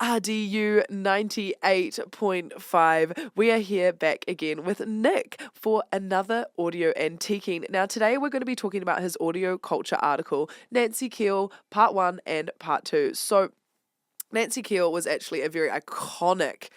RDU 98.5. We are here back again with Nick for another audio antiquing. Now, today we're going to be talking about his AudioCulture article, Nancy Kiel, Part 1 and Part 2. So, Nancy Kiel was actually a very iconic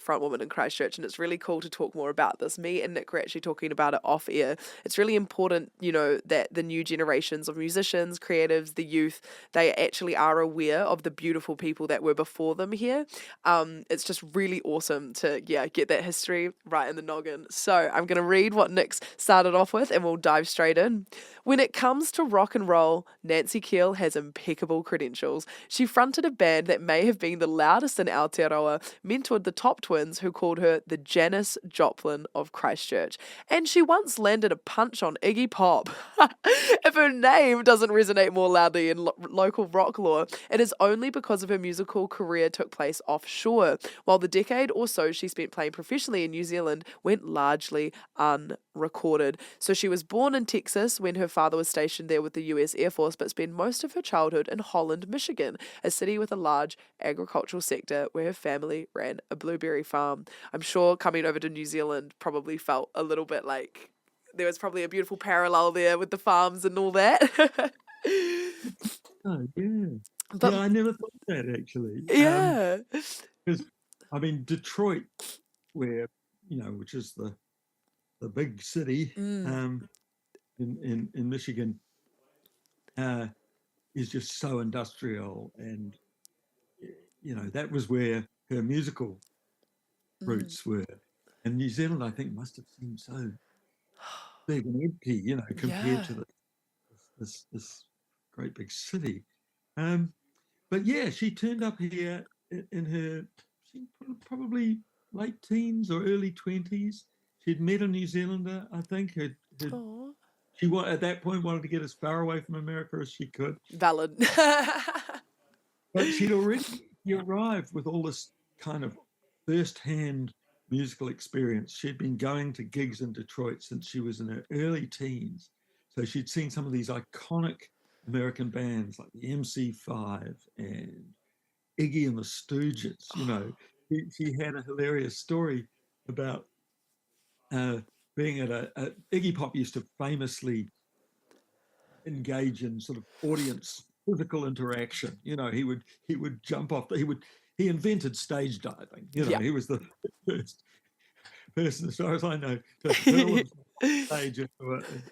front woman in Christchurch, and it's really cool to talk more about this. Me and Nick were actually talking about it off air. It's really important, that the new generations of musicians, creatives, the youth, they actually are aware of the beautiful people that were before them here. It's just really awesome to, get that history right in the noggin. So I'm going to read what Nick's started off with, and we'll dive straight in. When it comes to rock and roll, Nancy Kiel has impeccable credentials. She fronted a band that may have been the loudest in Aotearoa, mentored the Top Twins, who called her the Janis Joplin of Christchurch, and she once landed a punch on Iggy Pop. If her name doesn't resonate more loudly in local rock lore, it is only because of her musical career took place offshore, while the decade or so she spent playing professionally in New Zealand went largely unrecorded. So she was born in Texas when her father was stationed there with the US Air Force, but spent most of her childhood in Holland, Michigan, a city with a large agricultural sector where her family ran a blueberry farm. I'm sure coming over to New Zealand probably felt a little bit like there was probably a beautiful parallel there with the farms and all that. Oh, yeah. But I never thought that actually. yeah. Because Detroit, which is the big city in Michigan, is just so industrial, and that was where her musical roots were. And New Zealand, I think, must have seemed so big and empty, compared to this great big city. But yeah, she turned up here in her probably late teens or early 20s. She'd met a New Zealander, I think. She at that point wanted to get as far away from America as she could. Valid. But she'd already arrived with all this kind of first-hand musical experience. She'd been going to gigs in Detroit since she was in her early teens. So she'd seen some of these iconic American bands like the MC5 and Iggy and the Stooges. She had a hilarious story about being at a Iggy Pop used to famously engage in sort of audience physical interaction. He would jump off. He invented stage diving. He was the first person, as far as I know, to hurl himself off stage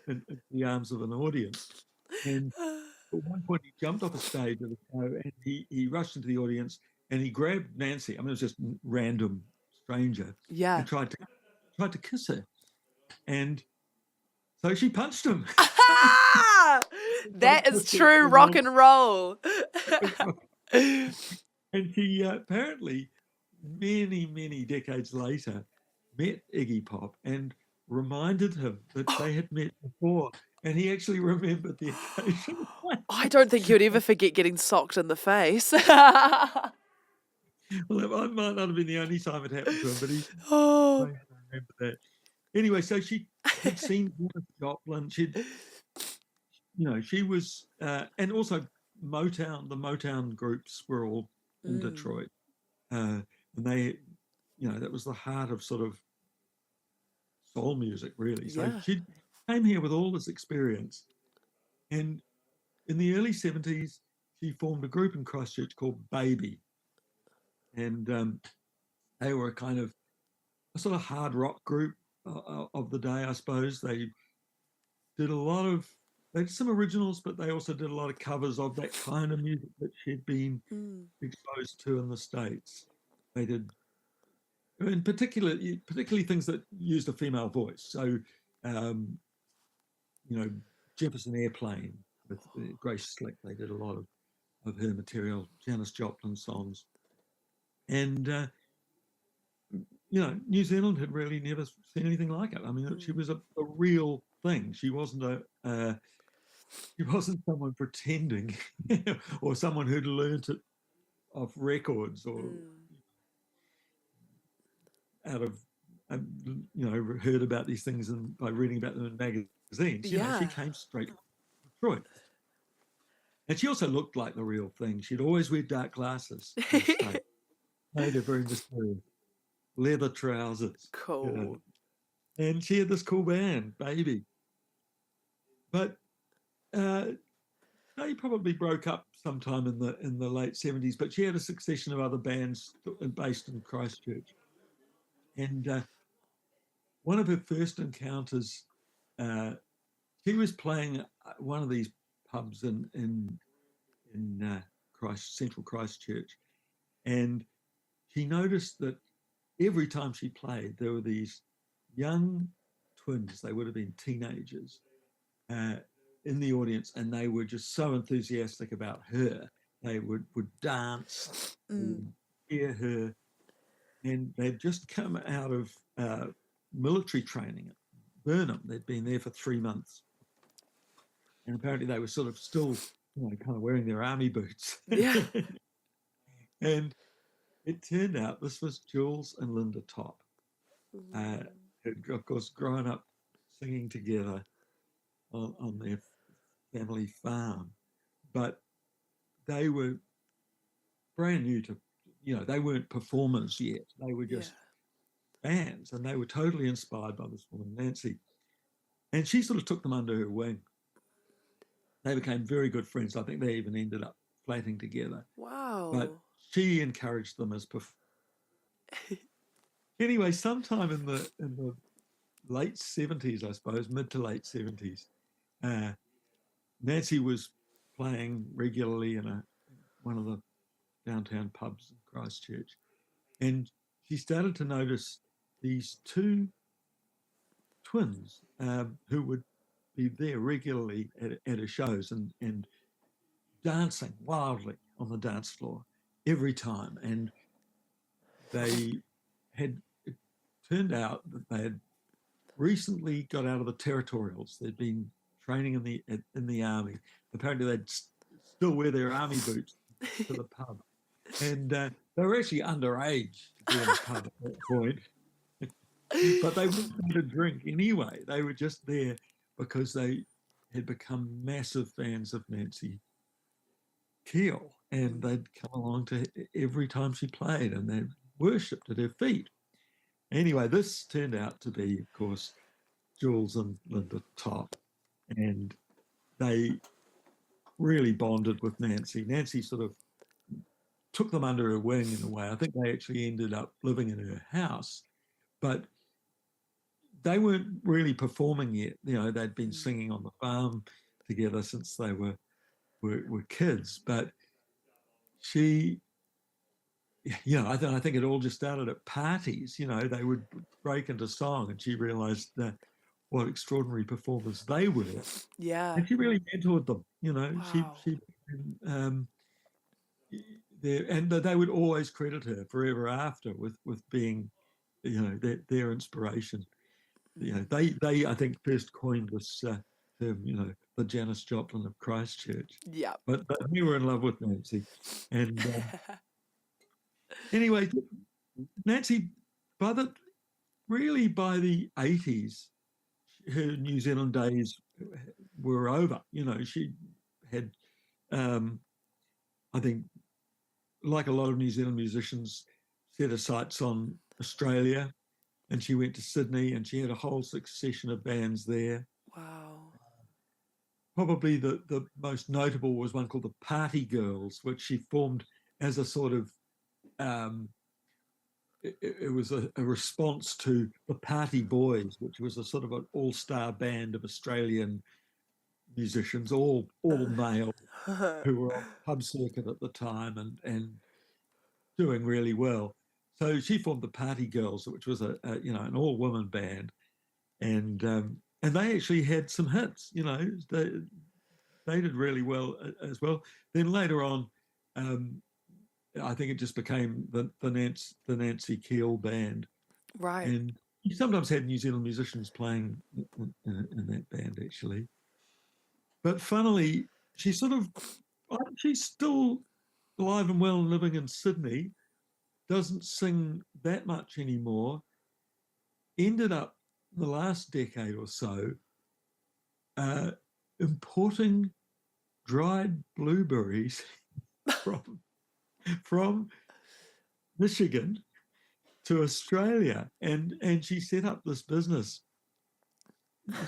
in the arms of an audience. And at one point, he jumped off a stage of the show, and he rushed into the audience, and he grabbed Nancy. I mean, it was just random stranger. Yeah. And tried to kiss her, and so she punched him. That is true rock and roll. And she apparently, many decades later, met Iggy Pop and reminded him that they had met before. And he actually remembered the occasion. I don't think he would ever forget getting socked in the face. Well, that might not have been the only time it happened to him, but he remember that. Anyway, so she'd seen Janis Joplin. She was, and also Motown. The Motown groups were all in Detroit, and they, that was the heart of sort of soul music, really. So she came here with all this experience, and in the early 70s, she formed a group in Christchurch called Baby, and they were a sort of hard rock group of the day, I suppose. They did some originals, but they also did a lot of covers of that kind of music that she'd been exposed to in the States. They did, and particularly things that used a female voice. So, Jefferson Airplane with Grace Slick, they did a lot of her material, Janis Joplin songs. And, New Zealand had really never seen anything like it. I mean, she was a real thing. She wasn't someone pretending or someone who'd learnt it off records or out of, heard about these things by reading about them in magazines. She came straight from Detroit. And she also looked like the real thing. She'd always wear dark glasses on stage. Made her very mysterious. Leather trousers, you know. Cool. And she had this cool band, Baby. But uh, they probably broke up sometime in the late 70s. But she had a succession of other bands based in Christchurch. And one of her first encounters, uh, she was playing one of these pubs in Central Christchurch, and she noticed that every time she played, there were these young twins. They would have been teenagers uh, in the audience, and they were just so enthusiastic about her. They would dance, hear her, and they'd just come out of military training at Burnham. They'd been there for 3 months, and apparently they were sort of still, kind of wearing their army boots. Yeah. And it turned out this was Jules and Linda Top, who'd, of course, grown up singing together on their family farm. But they were brand new to, they weren't performers yet. They were Yeah. just fans, and they were totally inspired by this woman, Nancy. And she sort of took them under her wing. They became very good friends. I think they even ended up flatting together. But Wow. she encouraged them as anyway. Sometime in the late 70s, I suppose, mid to late 70s, Nancy was playing regularly in one of the downtown pubs in Christchurch, and she started to notice these two twins who would be there regularly at her shows and dancing wildly on the dance floor every time. And they had, it turned out that they had recently got out of the territorials. They'd been training in the army. Apparently, they'd still wear their army boots to the pub, and they were actually underage to be in the pub at that point. But they weren't there to drink anyway. They were just there because they had become massive fans of Nancy Kiel, and they'd come along to every time she played, and they worshipped at her feet. Anyway, this turned out to be, of course, Jules and Linda Top, and they really bonded with Nancy. Nancy sort of took them under her wing in a way. I think they actually ended up living in her house, but they weren't really performing yet. They'd been singing on the farm together since they were kids. But she, I think it all just started at parties. They would break into song, and she realised that what extraordinary performers they were. Yeah. And she really mentored them. Wow. She there, and they would always credit her forever after with being, their inspiration. They I think first coined this term, the Janis Joplin of Christchurch. Yeah. But we were in love with Nancy, and anyway, Nancy, by the 80s, her New Zealand days were over. She had, I think, like a lot of New Zealand musicians, set her sights on Australia, and she went to Sydney, and she had a whole succession of bands there. Wow. Probably the most notable was one called the Party Girls, which she formed as a sort of, it was a response to the Party Boys, which was a sort of an all-star band of Australian musicians, all male, who were on the pub circuit at the time and doing really well. So she formed the Party Girls, which was an all-woman band, and they actually had some hits. They did really well as well. Then later on, I think it just became the Nancy Kiel band, Right. and you sometimes had New Zealand musicians playing in that band actually. But funnily, she's still alive and well and living in Sydney. Doesn't sing that much anymore. Ended up the last decade or so importing dried blueberries from Michigan to Australia, and she set up this business.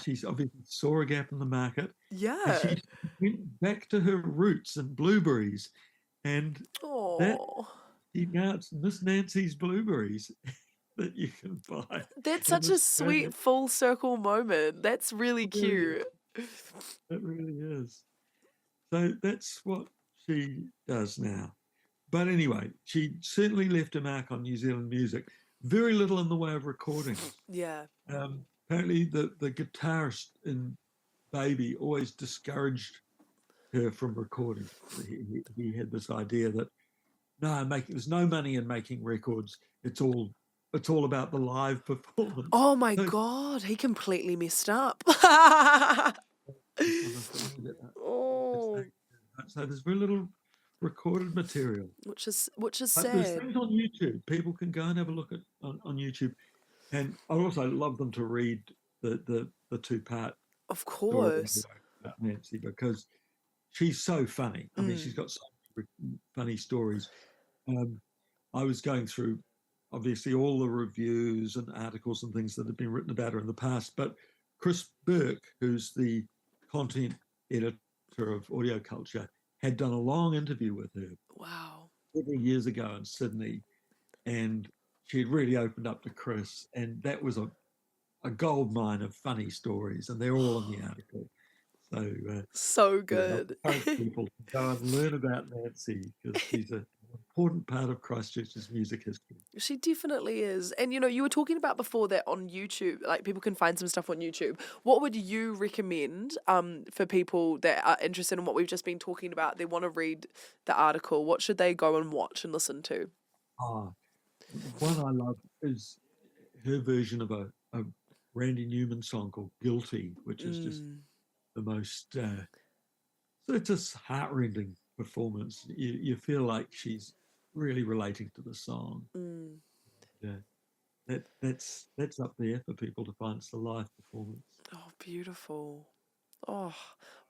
She's obviously saw a gap in the market, and Yeah. she went back to her roots and blueberries, and that Oh, now it's Miss Nancy's blueberries that you can buy that's in such a Australia. sweet full circle moment. That's really It really is. cute. It really is. So that's what she does now. But anyway, she certainly left a mark on New Zealand music. Very little in the way of recordings. Yeah. Apparently, the guitarist in Baby always discouraged her from recording. He had this idea that no, there's no money in making records. It's all about the live performance. Oh my So God, he completely messed up. I'm afraid that it's Oh, that. So there's very little recorded material. which is But there's sad. things on YouTube. People can go and have a look at on YouTube. And I also love them to read the two-part Of story course. about Nancy, because she's so funny. I mean, she's Mm, got so many funny stories. Um, I was going through obviously all the reviews and articles and things that have been written about her in the past, but Chris Burke, who's the content editor of AudioCulture, had done a long interview with her wow. several years ago in Sydney, and she had really opened up to Chris, and that was a gold mine of funny stories, and they're all in the article. So So yeah, good. I encourage people to go and learn about Nancy, because she's an important part of Christchurch's music history. She definitely is. And you were talking about before that on YouTube, like people can find some stuff on YouTube. What would you recommend for people that are interested in what we've just been talking about? They want to read the article. What should they go and watch and listen to? Ah, one I love is her version of a Randy Newman song called "Guilty," which is just Mm, the most so it's just heartrending performance. You feel like she's really relating to the song. mm. Yeah, that's up there for people to find. It's a live performance. Oh, beautiful. Oh,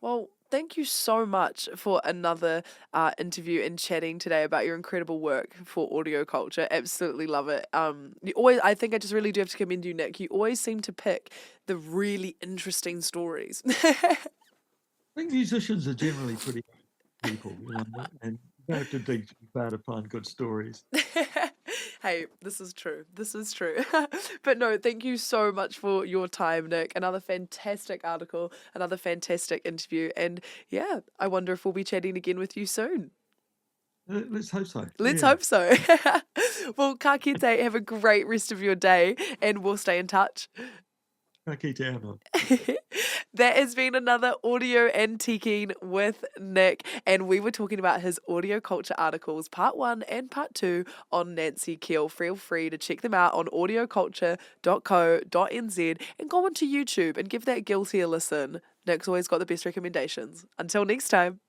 well, thank you so much for another interview and chatting today about your incredible work for Audio Culture. Absolutely love it. I think I just really do have to commend you, Nick. You always seem to pick the really interesting stories. I think musicians are generally pretty people, and you don't have to dig too far to find good stories. Hey, this is true. This is true. But no, thank you so much for your time, Nick. Another fantastic article, another fantastic interview. And yeah, I wonder if we'll be chatting again with you soon. Let's hope so. Let's Yeah. hope so. Well, ka kite, have a great rest of your day and we'll stay in touch. Cracky down. That has been another audio antiquing with Nick, and we were talking about his audio culture articles, part 1 and part 2 on Nancy Kiel. Feel free to check them out on audioculture.co.nz and go onto YouTube and give that guilty a listen. Nick's always got the best recommendations. Until next time.